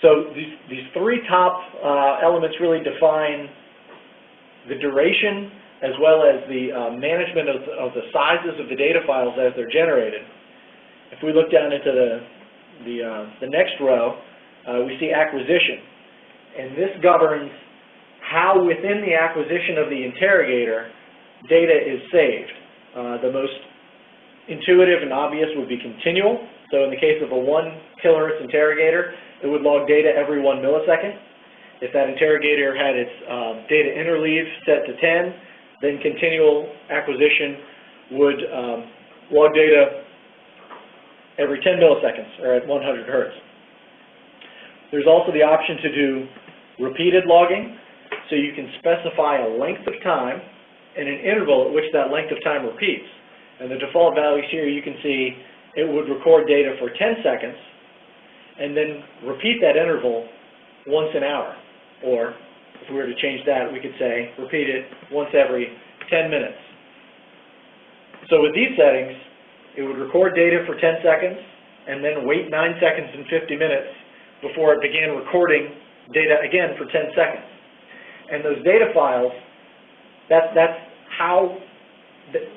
So these three top elements really define the duration as well as the management of the sizes of the data files as they're generated. If we look down into the next row, we see acquisition. And this governs how within the acquisition of the interrogator data is saved. The most intuitive and obvious would be continual. So in the case of a 1 kilohertz interrogator, it would log data every 1 millisecond. If that interrogator had its data interleave set to 10, then continual acquisition would log data every 10 milliseconds, or at 100 hertz. There's also the option to do repeated logging, so you can specify a length of time and an interval at which that length of time repeats. And the default values here, you can see it would record data for 10 seconds and then repeat that interval once an hour. Or if we were to change that, we could say repeat it once every 10 minutes. So with these settings, it would record data for 10 seconds and then wait 9 seconds and 50 minutes before it began recording data again for 10 seconds. And those data files, that's how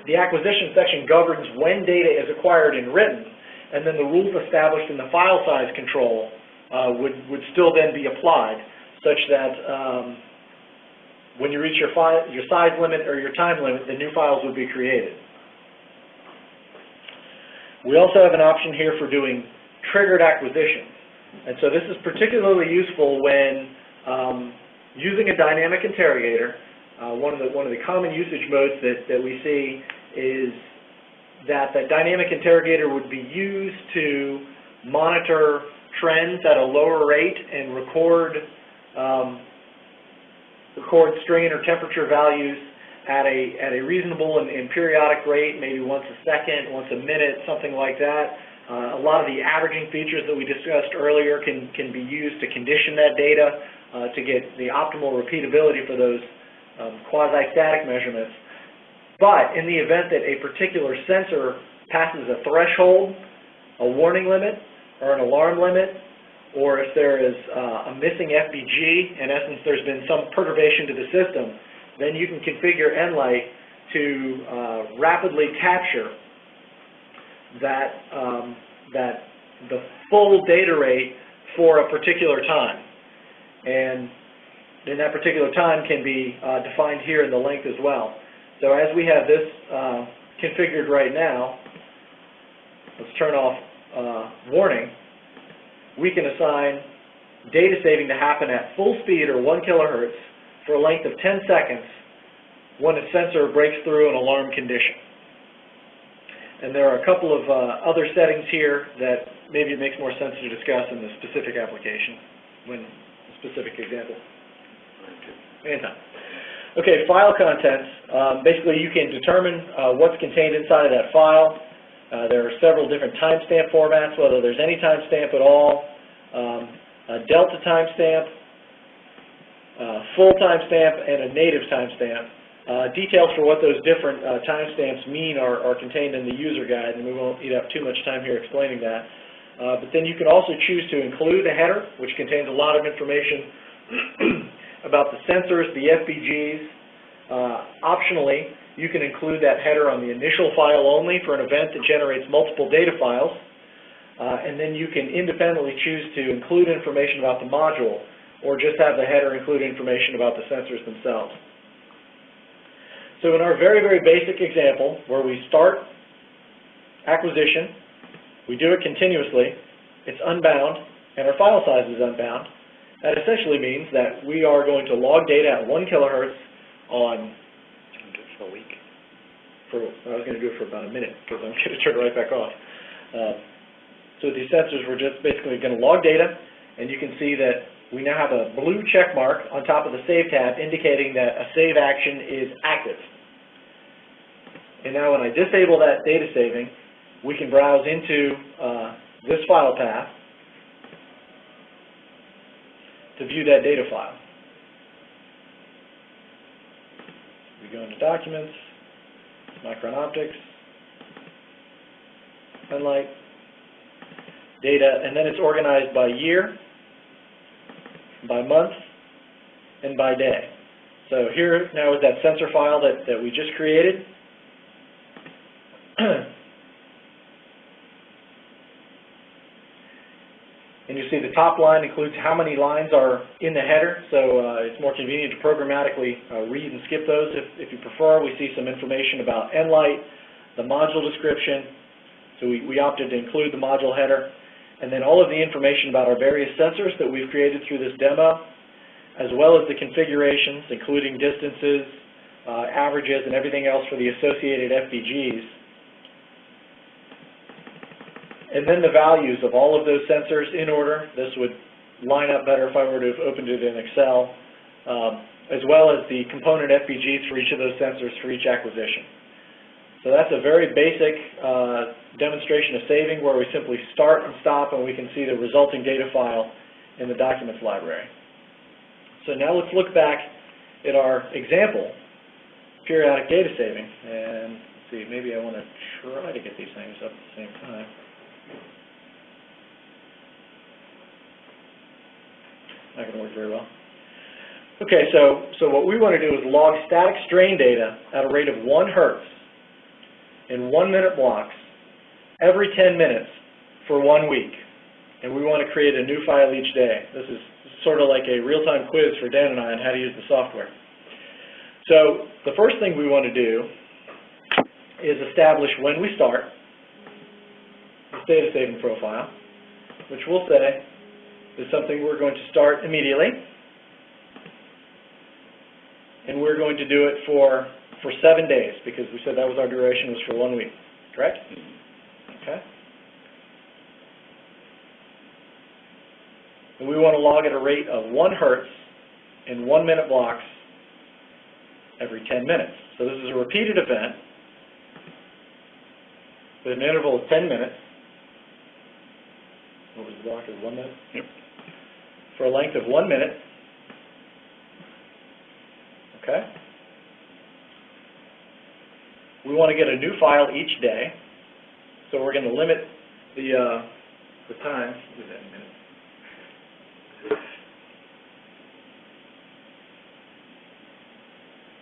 the acquisition section governs when data is acquired and written, and then the rules established in the file size control would still then be applied, such that when you reach your size limit or your time limit, the new files would be created. We also have an option here for doing triggered acquisitions. And so this is particularly useful when using a dynamic interrogator. One of the common usage modes that we see is that the dynamic interrogator would be used to monitor trends at a lower rate and record strain or temperature values at a reasonable and periodic rate, maybe once a second, once a minute, something like that. A lot of the averaging features that we discussed earlier can be used to condition that data to get the optimal repeatability for those quasi-static measurements. But in the event that a particular sensor passes a threshold, a warning limit, or an alarm limit, or if there is a missing FBG, in essence there's been some perturbation to the system, then you can configure ENLIGHT to rapidly capture that the full data rate for a particular time. And then that particular time can be defined here in the length as well. So as we have this configured right now, let's turn off warning. We can assign data saving to happen at full speed or 1 kilohertz for a length of 10 seconds when a sensor breaks through an alarm condition. And there are a couple of other settings here that maybe it makes more sense to discuss in the specific application, when a specific example. Anytime. Okay, file contents. Basically, you can determine what's contained inside of that file. There are several different timestamp formats, whether there's any timestamp at all, a delta timestamp, full timestamp, and a native timestamp. Details for what those different timestamps mean are contained in the user guide, and we won't eat up too much time here explaining that. But then you can also choose to include a header, which contains a lot of information about the sensors, the FBGs. Optionally, you can include that header on the initial file only for an event that generates multiple data files. And then you can independently choose to include information about the module, or just have the header include information about the sensors themselves. So in our very, very basic example, where we start acquisition, we do it continuously, it's unbound, and our file size is unbound. That essentially means that we are going to log data at 1 kilohertz on for a week. I was going to do it for about a minute, because I'm going to turn it right back off. So these sensors, we're just basically going to log data, and you can see that we now have a blue check mark on top of the Save tab indicating that a save action is active. And now when I disable that data saving, we can browse into this file path to view that data file. We go into Documents, Micron Optics, ENLIGHT, Data, and then it's organized by year. by month, and by day. So here now is that sensor file that we just created. And you see the top line includes how many lines are in the header, so it's more convenient to programmatically read and skip those if you prefer. We see some information about ENLIGHT, the module description, so we opted to include the module header, and then all of the information about our various sensors that we've created through this demo, as well as the configurations, including distances, averages, and everything else for the associated FPGs. And then the values of all of those sensors in order. This would line up better if I were to have opened it in Excel, as well as the component FPGs for each of those sensors for each acquisition. So that's a very basic demonstration of saving where we simply start and stop and we can see the resulting data file in the documents library. So now let's look back at our example, periodic data saving, and let's see, maybe I want to try to get these things up at the same time. Not going to work very well. Okay, so what we want to do is log static strain data at a rate of 1 Hertz in 1-minute blocks every 10 minutes for 1 week. And we want to create a new file each day. This is sort of like a real-time quiz for Dan and I on how to use the software. So the first thing we want to do is establish when we start this data saving profile, which we'll say is something we're going to start immediately. And we're going to do it for 7 days, because we said that was our duration, was for 1 week, correct? Okay. And we want to log at a rate of 1 Hertz in 1-minute blocks every 10 minutes. So this is a repeated event with an interval of 10 minutes. What was the block? Is 1 minute? Yep. For a length of 1 minute. Okay. We want to get a new file each day, so we're going to limit the time. Do that in a minute.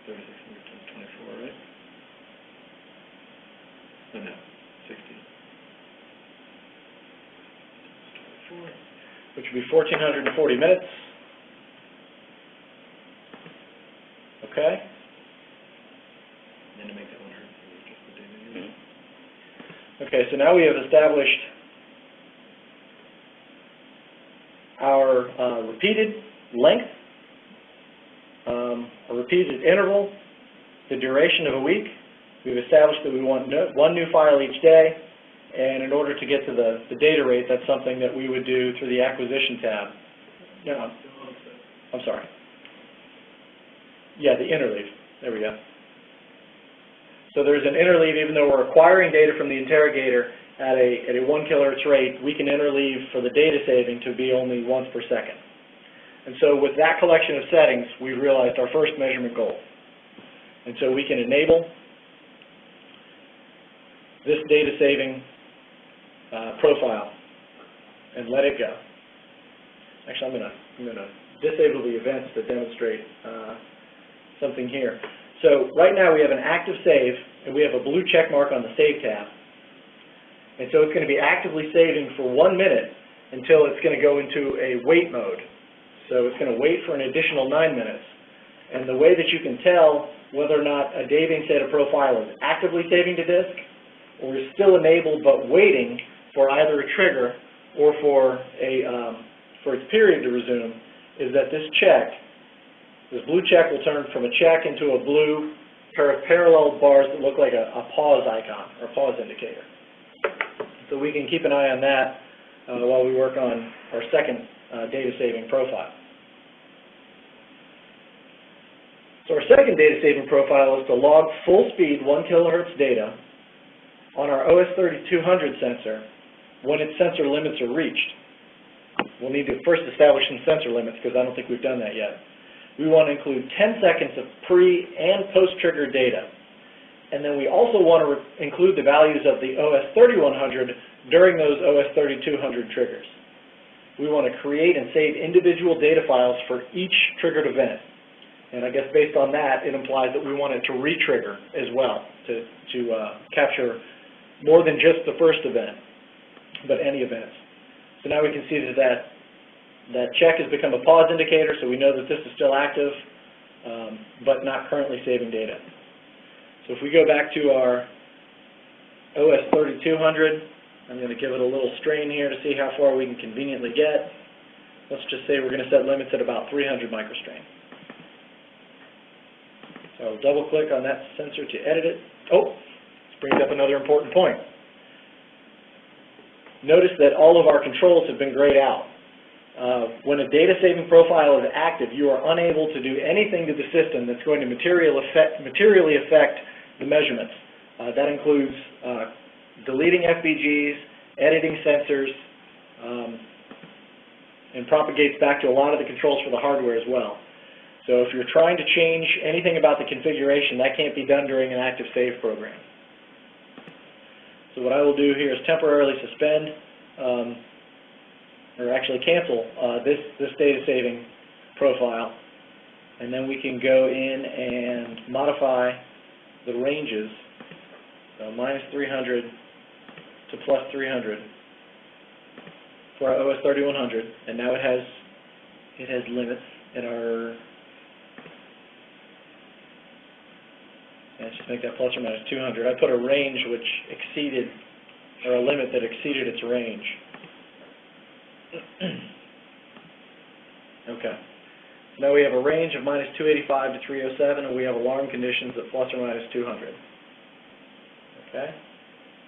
$3,624, right? Oh, no, 60. 24, which would be 1,440 minutes. Okay. And then to make that 100, just the data. Okay, so now we have established our repeated length, a repeated interval, the duration of a week. We've established that we want 1 new file each day, and in order to get to the data rate, that's something that we would do through the acquisition tab. No, I'm sorry. Yeah, the interleave. There we go. So there's an interleave. Even though we're acquiring data from the interrogator at a 1 kilohertz rate, we can interleave for the data saving to be only once per second. And so with that collection of settings, we realized our first measurement goal. And so we can enable this data saving profile and let it go. Actually, I'm going to disable the events to demonstrate something here. So right now we have an active save, and we have a blue check mark on the Save tab. And so it's going to be actively saving for 1 minute until it's going to go into a wait mode. So it's going to wait for an additional 9 minutes. And the way that you can tell whether or not a daving data profile is actively saving to disk or is still enabled but waiting for either a trigger or for its period to resume is that this blue check will turn from a check into a blue pair of parallel bars that look like a pause icon or pause indicator. So we can keep an eye on that while we work on our second data saving profile. So our second data saving profile is to log full speed 1 kilohertz data on our OS3200 sensor when its sensor limits are reached. We'll need to first establish some sensor limits because I don't think we've done that yet. We want to include 10 seconds of pre- and post-trigger data. And then we also want to include the values of the OS3100 during those OS3200 triggers. we want to create and save individual data files for each triggered event. And I guess based on that, it implies that we want it to re-trigger as well, to capture more than just the first event, but any events. So now we can see that check has become a pause indicator, so we know that this is still active, but not currently saving data. So if we go back to our OS 3200, I'm going to give it a little strain here to see how far we can conveniently get. Let's just say we're going to set limits at about 300 microstrain. So I'll double-click on that sensor to edit it. Oh, this brings up another important point. Notice that all of our controls have been grayed out. When a data saving profile is active, you are unable to do anything to the system that's going to materially affect the measurements. That includes deleting FBGs, editing sensors, and propagates back to a lot of the controls for the hardware as well. So if you're trying to change anything about the configuration, that can't be done during an active save program. So what I will do here is temporarily suspend, or actually cancel this data saving profile, and then we can go in and modify the ranges, so -300 to +300 for our OS 3100, and now it has limits in our. Let's just make that ±200. I put a range which exceeded, or a limit that exceeded its range. Okay. Now we have a range of -285 to 307, and we have alarm conditions at ±200. Okay.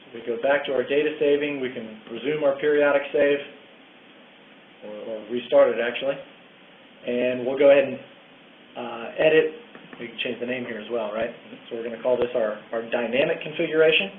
So we go back to our data saving. We can resume our periodic save, or restart it actually, and we'll go ahead and edit. We can change the name here as well, right? So we're going to call this our dynamic configuration.